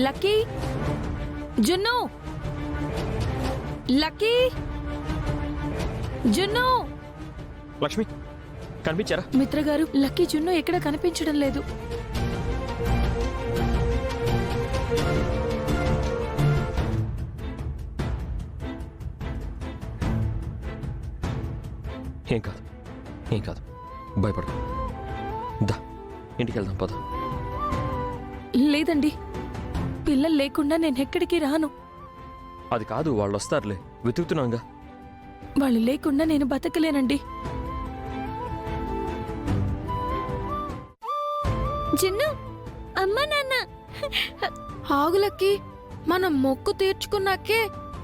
Lucky, జున్ను, lucky, జున్ను. లక్ష్మి కనిపించారా? మిత్ర గారు, లక్కీ జున్ను ఎక్కడ కనిపించడం లేదు. ఏం కాదు, ఏం కాదు, భయపడదు. దా ఇంటికి వెళ్దాం పద. లేదండి, పిల్లలు లేకుండా నేనెక్కడికి రాను. అది కాదు, వాళ్ళు వస్తారులే, వెతుకుతున్నాగా. వాళ్ళు లేకుండా నేను బతకలేనండి. చిన్ను, అమ్మా నాన్న. ఆగులకి, మనం మొక్కు తీర్చుకున్నాకే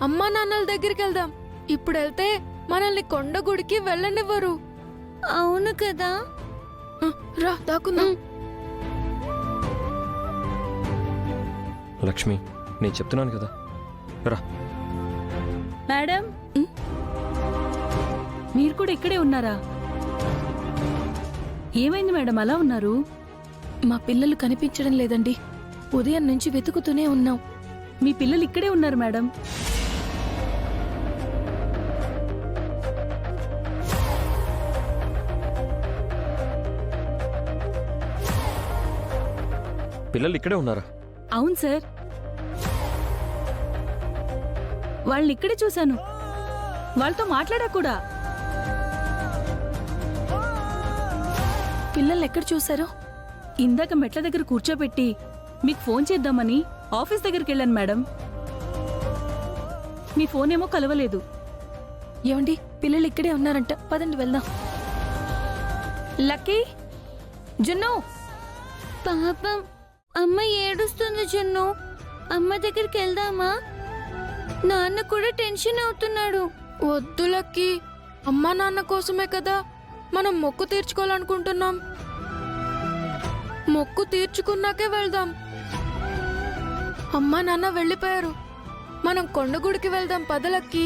అమ్మా నాన్నల దగ్గరికి వెళ్దాం. ఇప్పుడు వెళ్తే మనల్ని కొండ గుడికి వెళ్ళనివ్వరు. అవును కదా. రా దాకుందాం. లక్ష్మి నేను చెప్తున్నాను కదా, రా. మేడం, మీరు కూడా ఇక్కడే ఉన్నారా? ఏమైంది మేడం అలా ఉన్నారు? మా పిల్లలు కనిపించడం లేదండి. ఉదయం నుంచి వెతుకుతూనే ఉన్నాం. మీ పిల్లలు ఇక్కడే ఉన్నారు మేడం. పిల్లలు ఇక్కడే ఉన్నారా? అవును సార్, వాళ్ళని ఇక్కడే చూశాను. వాళ్ళతో మాట్లాడా కూడా. పిల్లల్ని ఎక్కడ చూశారు? ఇందాక మెట్ల దగ్గర కూర్చోబెట్టి మీకు ఫోన్ చేద్దామని ఆఫీస్ దగ్గరికి వెళ్ళాను మేడం. మీ ఫోన్ ఏమో కలవలేదు. ఏమండి, పిల్లలు ఇక్కడే ఉన్నారంట, పదండి వెళ్దాం. లక్కీ, జున్ను. పాపం అమ్మ ఏడుస్తుంది చిన్ను. అమ్మ దగ్గరికి వెళ్దామా? నాన్న కూడా టెన్షన్ అవుతున్నాడు. వద్దులకి, అమ్మా నాన్న కోసమే కదా మనం మొక్కు తీర్చుకోవాలనుకుంటున్నాం. మొక్కు తీర్చుకున్నాకే వెళ్దాం. అమ్మా నాన్న వెళ్ళిపోయారు. మనం కొండగుడికి వెళ్దాం పదలక్కి.